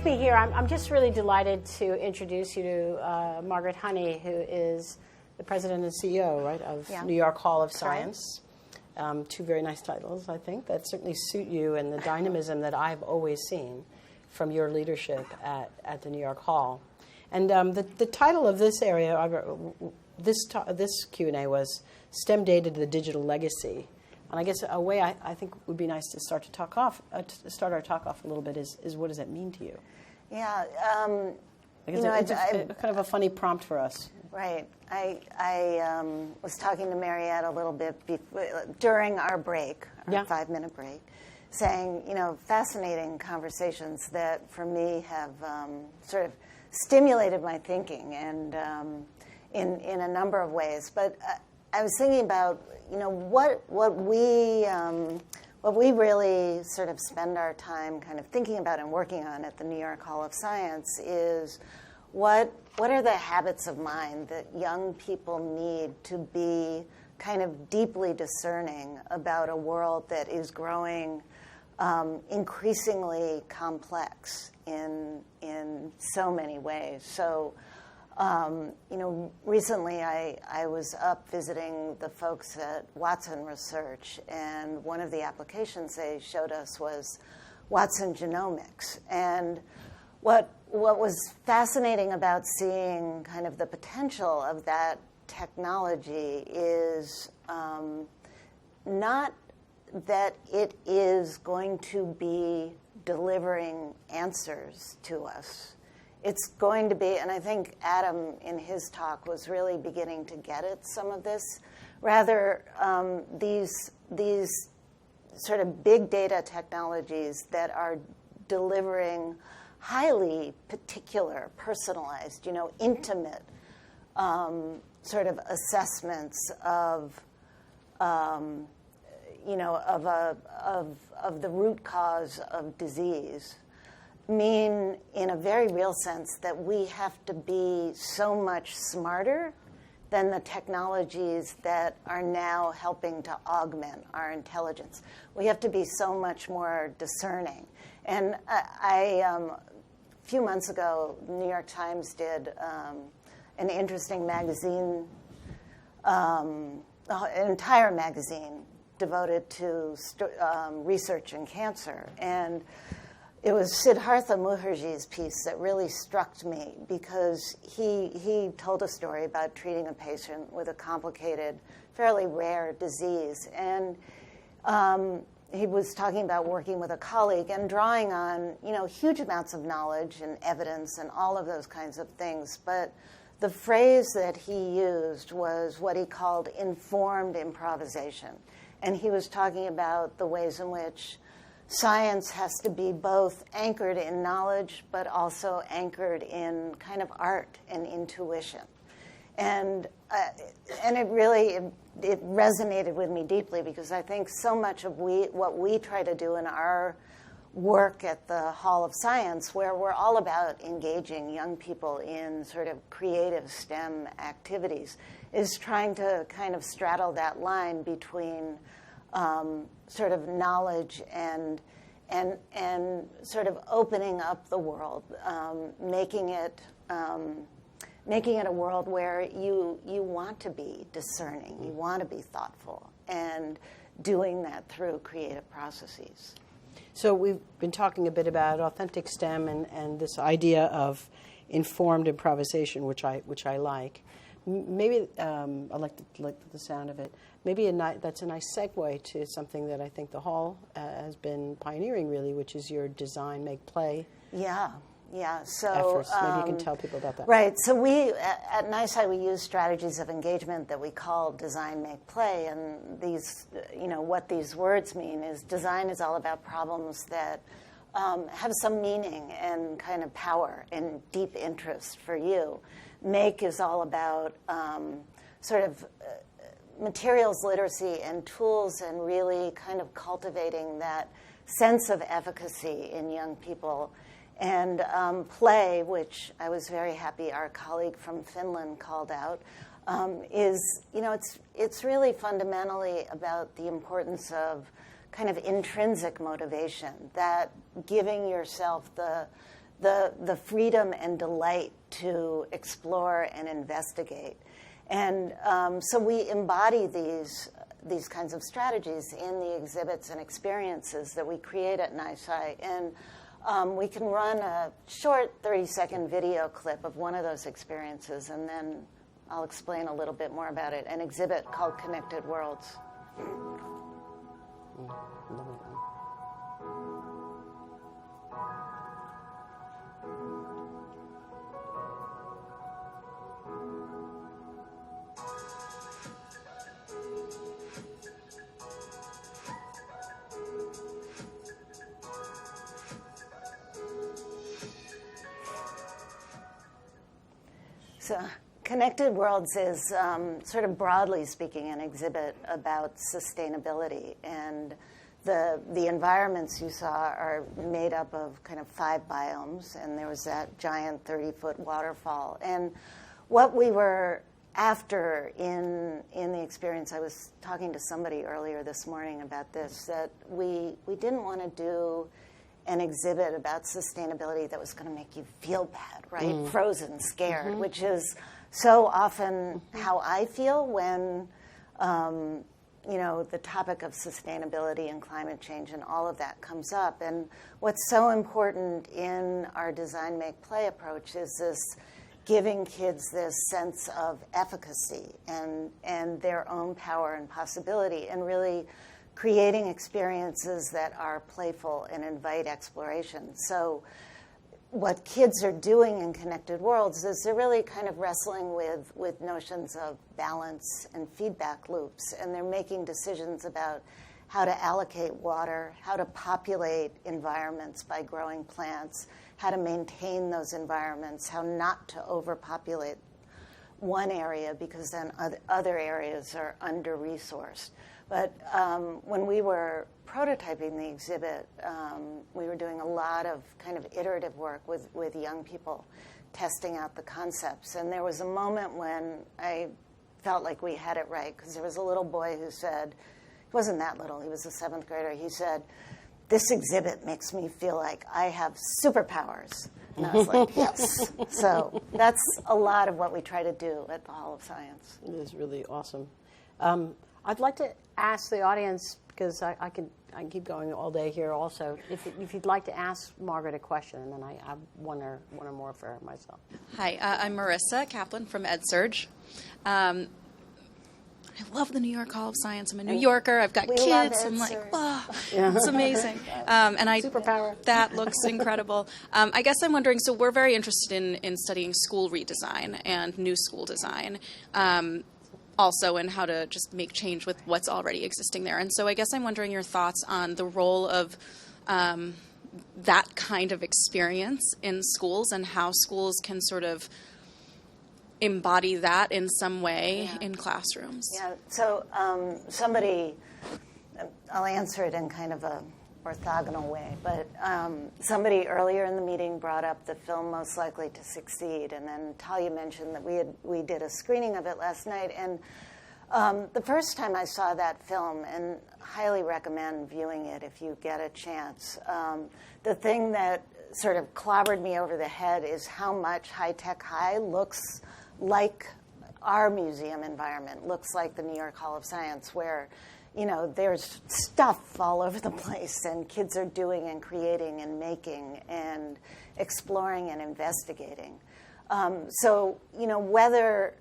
with me here, I'm just really delighted to introduce you to Margaret Honey, who is the president and CEO, right, of New York Hall of Science. Two very nice titles, I think, that certainly suit you and the dynamism that I've always seen from your leadership at the New York Hall. And the title of this area, this Q&A was STEM Data to the Digital Legacy. And I guess a way I think would be nice to start our talk off a little bit is what does that mean to you? Yeah, it's kind of a funny prompt for us. Right. I was talking to Mariette a little bit during our break, our 5-minute break, saying, fascinating conversations that for me have sort of stimulated my thinking and in a number of ways. But I was thinking about, what we really sort of spend our time kind of thinking about and working on at the New York Hall of Science is what are the habits of mind that young people need to be kind of deeply discerning about a world that is growing increasingly complex in so many ways. So, recently I was up visiting the folks at Watson Research, and one of the applications they showed us was Watson Genomics. And what was fascinating about seeing kind of the potential of that technology is not that it is going to be delivering answers to us. It's going to be, and I think Adam in his talk was really beginning to get at some of this, rather these sort of big data technologies that are delivering highly particular, personalized, intimate sort of assessments of the root cause of disease mean, in a very real sense, that we have to be so much smarter than the technologies that are now helping to augment our intelligence. We have to be so much more discerning. And a few months ago, the New York Times did an interesting magazine, an entire magazine devoted to research in cancer. And it was Siddhartha Mukherjee's piece that really struck me, because he told a story about treating a patient with a complicated, fairly rare disease. And he was talking about working with a colleague and drawing on, huge amounts of knowledge and evidence and all of those kinds of things. But the phrase that he used was what he called informed improvisation. And he was talking about the ways in which science has to be both anchored in knowledge, but also anchored in kind of art and intuition. And it really it resonated with me deeply, because I think so much of what we try to do in our work at the Hall of Science, where we're all about engaging young people in sort of creative STEM activities, is trying to kind of straddle that line between sort of knowledge and sort of opening up the world, making it a world where you want to be discerning, you want to be thoughtful, and doing that through creative processes. So we've been talking a bit about authentic STEM and this idea of informed improvisation, which I like. Maybe I like the sound of it. Maybe that's a nice segue to something that I think the Hall has been pioneering, really, which is your design, make, play. Yeah. So efforts. Maybe you can tell people about that. Right. So we at NYSCI we use strategies of engagement that we call design, make, play, and these, what these words mean is design is all about problems that have some meaning and kind of power and deep interest for you. Make is all about sort of materials literacy and tools, and really kind of cultivating that sense of efficacy in young people. And play, which I was very happy our colleague from Finland called out, is, it's really fundamentally about the importance of kind of intrinsic motivation, that giving yourself the freedom and delight to explore and investigate. And so we embody these kinds of strategies in the exhibits and experiences that we create at NYSCI. And we can run a short 30-second video clip of one of those experiences, and then I'll explain a little bit more about it. An exhibit called Connected Worlds. So Connected Worlds is sort of broadly speaking an exhibit about sustainability, and the environments you saw are made up of kind of 5 biomes, and there was that giant 30-foot waterfall. And what we were after in the experience, I was talking to somebody earlier this morning about this, that we didn't want to do an exhibit about sustainability that was going to make you feel bad, right? Frozen, scared, which is so often how I feel when, the topic of sustainability and climate change and all of that comes up. And what's so important in our design, make, play approach is this giving kids this sense of efficacy and their own power and possibility, and really creating experiences that are playful and invite exploration. So what kids are doing in Connected Worlds is they're really kind of wrestling with notions of balance and feedback loops, and they're making decisions about how to allocate water, how to populate environments by growing plants, how to maintain those environments, how not to overpopulate one area because then other areas are under-resourced. But when we were prototyping the exhibit, we were doing a lot of kind of iterative work with young people, testing out the concepts. And there was a moment when I felt like we had it right, because there was a little boy who said, he wasn't that little, he was a 7th grader, he said, "This exhibit makes me feel like I have superpowers." And I was like, yes. So that's a lot of what we try to do at the Hall of Science. It is really awesome. I'd like to ask the audience, because I can keep going all day here also, if you'd like to ask Margaret a question, and then I have one or more for myself. Hi, I'm Marissa Kaplan from EdSurge. I love the New York Hall of Science. I'm a New Yorker. I've got kids. I'm like, wow, it's amazing. Superpower. That looks incredible. I guess I'm wondering, so we're very interested in studying school redesign and new school design. Also, in how to just make change with what's already existing there. And so I guess I'm wondering your thoughts on the role of that kind of experience in schools, and how schools can sort of embody that in some way in classrooms. Yeah, so I'll answer it in kind of a orthogonal way, but somebody earlier in the meeting brought up the film Most Likely to Succeed, and then Talia mentioned that we did a screening of it last night, and the first time I saw that film, and highly recommend viewing it if you get a chance, the thing that sort of clobbered me over the head is how much High Tech High looks like our museum environment, looks like the New York Hall of Science, where there's stuff all over the place, and kids are doing and creating and making and exploring and investigating. So whether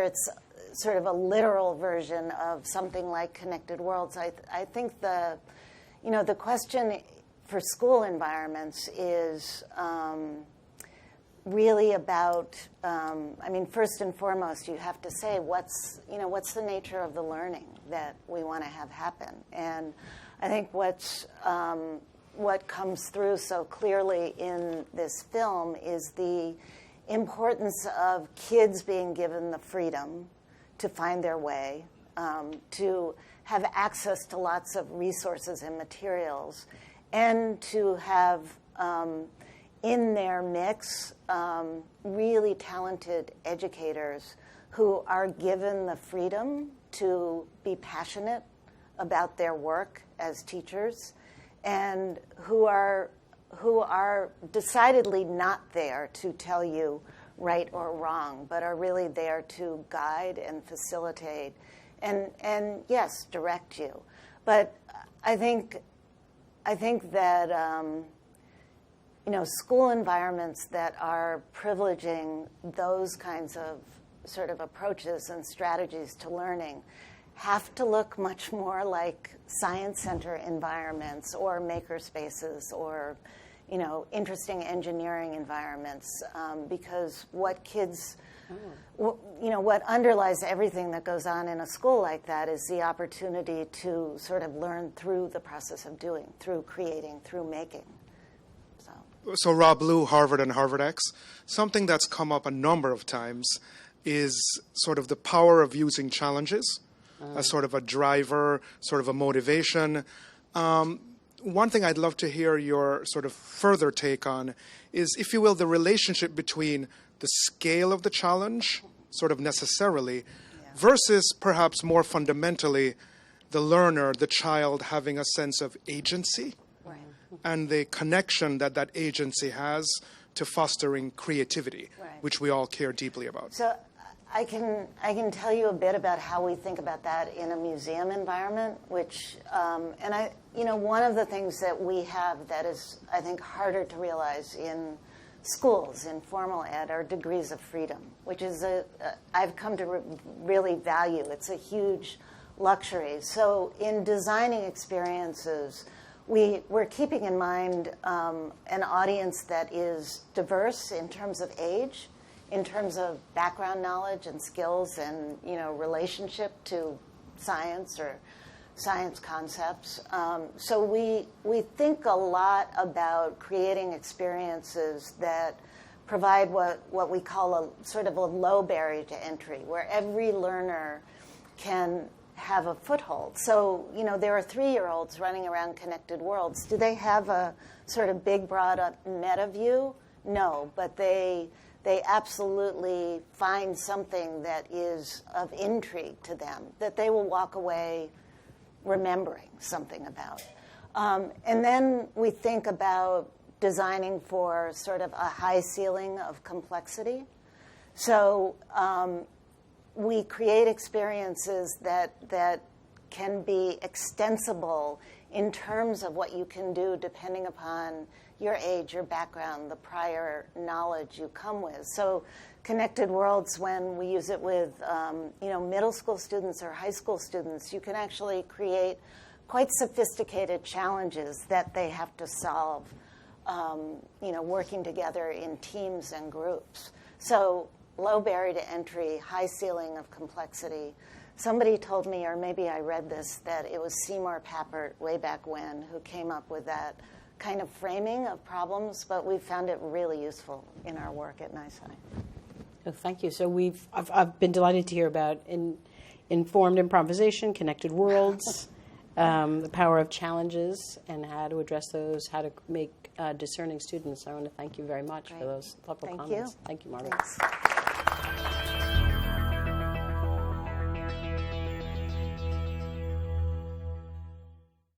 it's sort of a literal version of something like Connected Worlds, I think the question for school environments is really about, first and foremost, you have to say what's the nature of the learning that we want to have happen. And I think what comes through so clearly in this film is the importance of kids being given the freedom to find their way, to have access to lots of resources and materials, and to have in their mix really talented educators who are given the freedom to be passionate about their work as teachers, and who who are decidedly not there to tell you right or wrong, but are really there to guide and facilitate and yes, direct you. But I think that school environments that are privileging those kinds of sort of approaches and strategies to learning have to look much more like science center environments or maker spaces or interesting engineering environments, because what kids, what underlies everything that goes on in a school like that is the opportunity to sort of learn through the process of doing, through creating, through making. So Rob Lew, Harvard and Harvard X, something that's come up a number of times is sort of the power of using challenges as sort of a driver, sort of a motivation. One thing I'd love to hear your sort of further take on is, if you will, the relationship between the scale of the challenge, sort of necessarily, versus perhaps more fundamentally the learner, the child, having a sense of agency and the connection that that agency has to fostering creativity, which we all care deeply about. So I can tell you a bit about how we think about that in a museum environment, which, one of the things that we have that is, I think, harder to realize in schools, in formal ed, are degrees of freedom, which is I've come to really value. It's a huge luxury. So in designing experiences, we're keeping in mind an audience that is diverse in terms of age, in terms of background knowledge and skills and, relationship to science or science concepts. So we think a lot about creating experiences that provide what we call a sort of a low barrier to entry, where every learner can have a foothold. So, there are 3-year-olds running around Connected Worlds. Do they have a sort of big, broad meta view? No, but they absolutely find something that is of intrigue to them, that they will walk away remembering something about. And then we think about designing for sort of a high ceiling of complexity. So we create experiences that can be extensible in terms of what you can do depending upon your age, your background, the prior knowledge you come with. So Connected Worlds, when we use it with middle school students or high school students, you can actually create quite sophisticated challenges that they have to solve, working together in teams and groups. So low barrier to entry, high ceiling of complexity. Somebody told me, or maybe I read this, that it was Seymour Papert way back when who came up with that kind of framing of problems, but we found it really useful in our work at NYSCI. Oh, thank you. So I've been delighted to hear about informed improvisation, Connected Worlds, the power of challenges, and how to address those, how to make discerning students. I want to thank you very much for those thoughtful comments. You. Thank you, Margaret. Thanks.